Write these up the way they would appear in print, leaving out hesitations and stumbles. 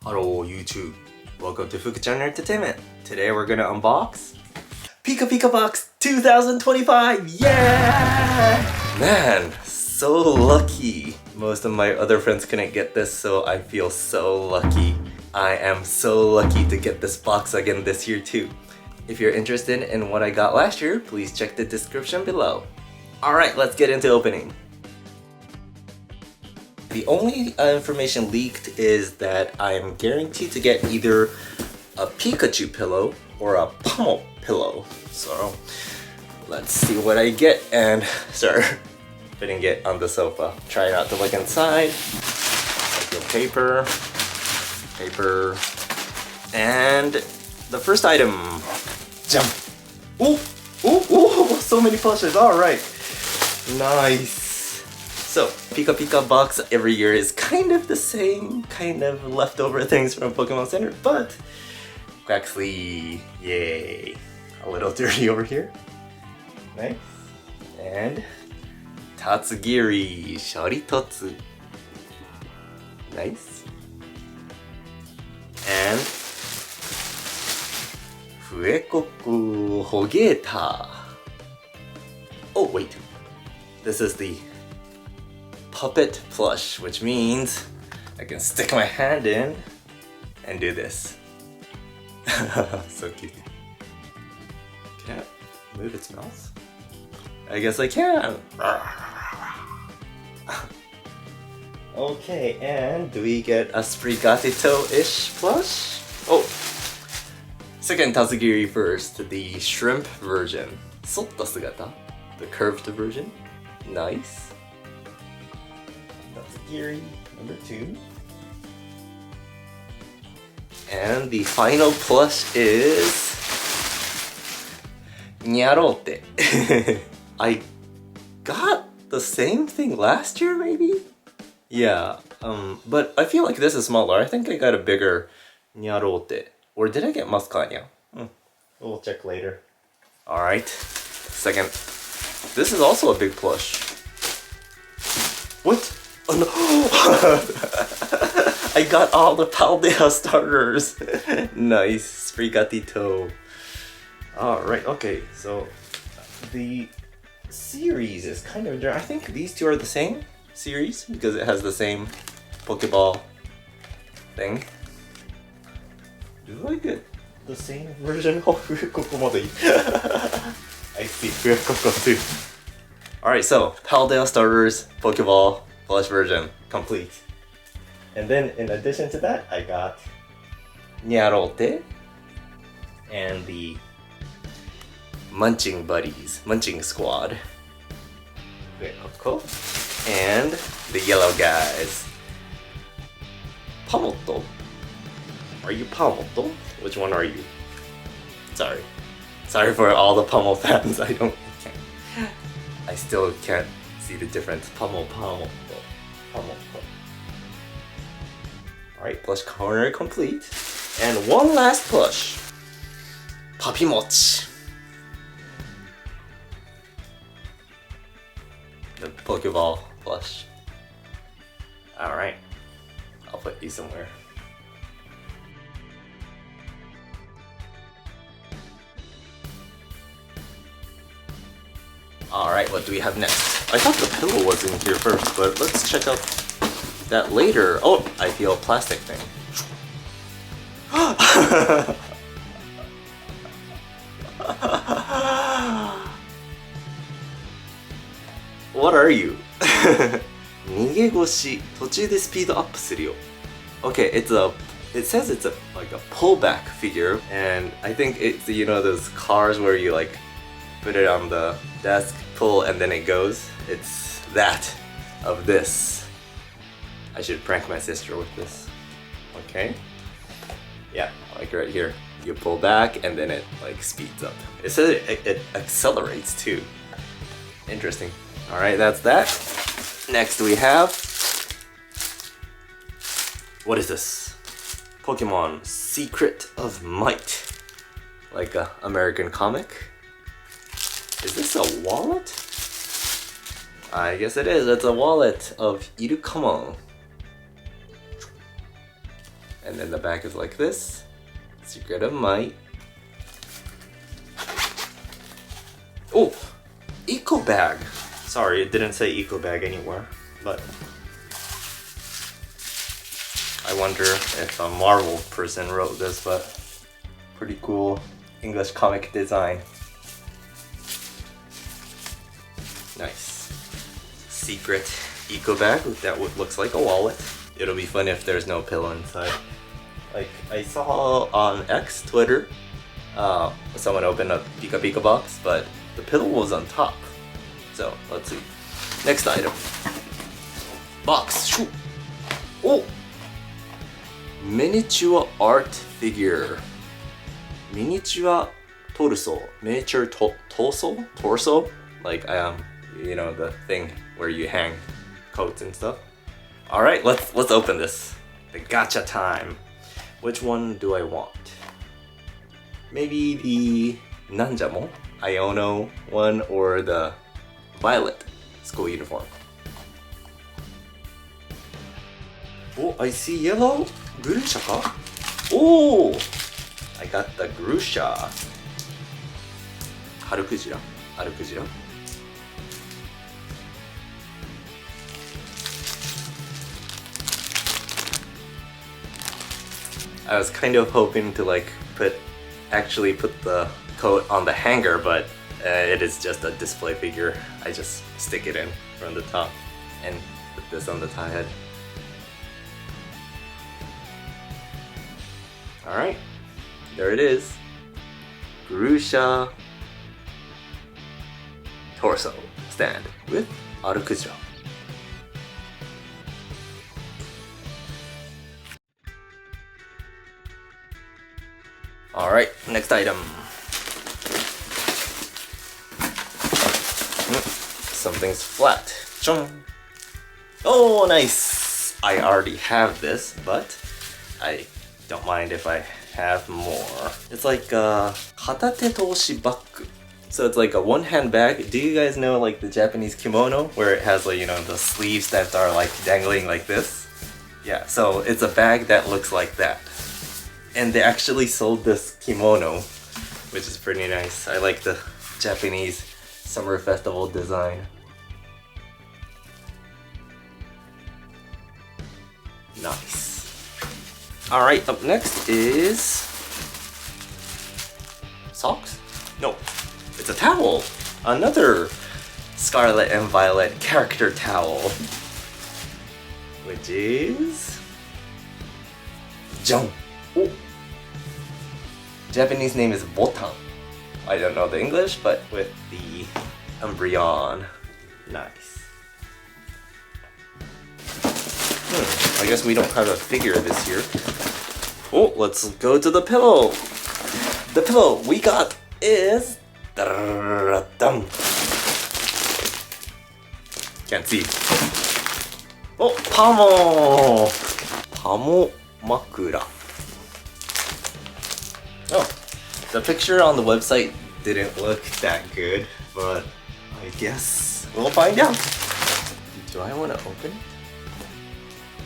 Hello YouTube, welcome to Fukuchan Entertainment. Today we're gonna unbox Pika Pika Box 2025, yeah! Man, so lucky. Most of my other friends couldn't get this, so I feel so lucky. I am so lucky to get this box again this year too. If you're interested in what I got last year, please check the description below. Alright, let's get into opening. The only information leaked is that I am guaranteed to get either a Pikachu pillow or a Pummel pillow. So let's see what I get and start putting it on the sofa. Try not to look inside. Like paper, and the first item. Jump! Ooh, ooh, ooh! So many plushes. All right, nice. So, Pika Pika Box every year is kind of the same, kind of leftover things from Pokemon Center, but Quaxley, yay! A little dirty over here. Nice. And Tatsugiri, Shoritotsu. Nice. And Fuekoku Hogeta. Oh, wait. This is the puppet plush, which means I can stick my hand in and do this. So cute. Can I move its mouth? I guess I can. Okay, and do we get a Sprigatito-ish plush? Oh! Second Tatsugiri first, the shrimp version. Sotta sugata, the curved version. Nice. Tatsugiri number 2. And the final plush is Nyarote. I got the same thing last year, maybe? Yeah, but I feel like this is smaller. I think I got a bigger Nyarote. Or did I get Mascania? We'll check later. Alright, second. This is also a big plush. What? Oh no! I got all the Paldea starters! Nice, Sprigatito. Alright, okay, so the series is kind of, I think these two are the same series because it has the same Pokeball thing. Do I get the same version of Fuekoku? I see Fuekoku too. Alright, so Paldea starters, Pokeball, plush version, complete. And then in addition to that, I got Nyarote and the Munching Buddies, Munching Squad. Fuekoku and the yellow guys. Pamoto. Are you Pamoto? Which one are you? Sorry. Sorry for all the Pummel fans. I still can't see the difference. Pummel. Alright, plush corner complete. And one last plush. Papimochi. The Pokeball plush. Alright. I'll put you somewhere. Alright, what do we have next? I thought the pillow was in here first, but let's check out that later. Oh, I feel a plastic thing. What are you? 逃げ腰、途中でスピードアップするよ. Okay, it says it's like a pullback figure, and I think it's, you know, those cars where you like put it on the desk, pull, and then it goes. It's that of this. I should prank my sister with this. Okay. Yeah, like right here. You pull back and then it like speeds up. It says it accelerates too. Interesting. Alright, that's that. Next we have... What is this? Pokemon Secret of Might. Like a American comic. Is this a wallet? I guess it is. It's a wallet of Irukamon. And then the back is like this. Secret of Might. Oh! Eco bag! Sorry, it didn't say eco bag anywhere, but I wonder if a Marvel person wrote this, but pretty cool English comic design. Nice. Secret eco bag that looks like a wallet. It'll be fun if there's no pillow inside. Like I saw on X, Twitter, someone opened a Pika Pika box, but the pillow was on top. So let's see. Next item. Box. Shoo. Oh! Miniature art figure. Miniature torso. Miniature torso? Like you know, the thing where you hang coats and stuff. All right, let's open this. The gacha time. Which one do I want? Maybe the Nanjamo, Iono one, or the violet school uniform. Oh, I see yellow. Grusha ka? Oh! I got the Grusha. Harukujira. Harukujira. I was kind of hoping to like actually put the coat on the hanger, but it is just a display figure. I just stick it in from the top and put this on the tie head. Alright, there it is. Grusha torso stand with Arukujira. Alright, next item. Something's flat. Chung. Oh, nice! I already have this, but I don't mind if I have more. It's like a katate toshi bag. So it's like a one-hand bag. Do you guys know like the Japanese kimono where it has like, you know, the sleeves that are like dangling like this? Yeah, so it's a bag that looks like that. And they actually sold this kimono, which is pretty nice. I like the Japanese summer festival design. Nice. Alright, up next is socks? No, it's a towel. Another Scarlet and Violet character towel, which is Jung. Oh. Japanese name is Botan. I don't know the English, but with the Umbreon. Nice. I guess we don't have a figure this year. Oh, let's go to the pillow. The pillow we got is... Can't see. Oh, Pamo! Pamo Makura. Oh, the picture on the website didn't look that good, but I guess we'll find out. Do I want to open it?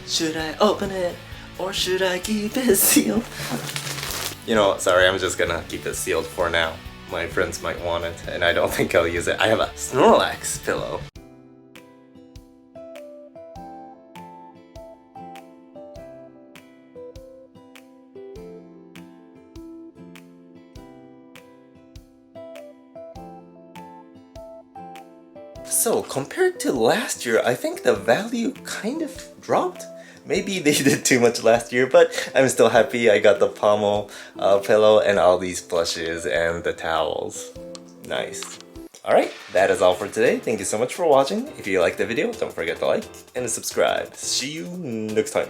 Should I open it or should I keep it sealed? You know, sorry, I'm just gonna keep it sealed for now. My friends might want it, and I don't think I'll use it. I have a Snorlax pillow. So, compared to last year, I think the value kind of dropped. Maybe they did too much last year, but I'm still happy I got the pommel pillow and all these plushes and the towels. Nice. Alright, that is all for today. Thank you so much for watching. If you liked the video, don't forget to like and subscribe. See you next time.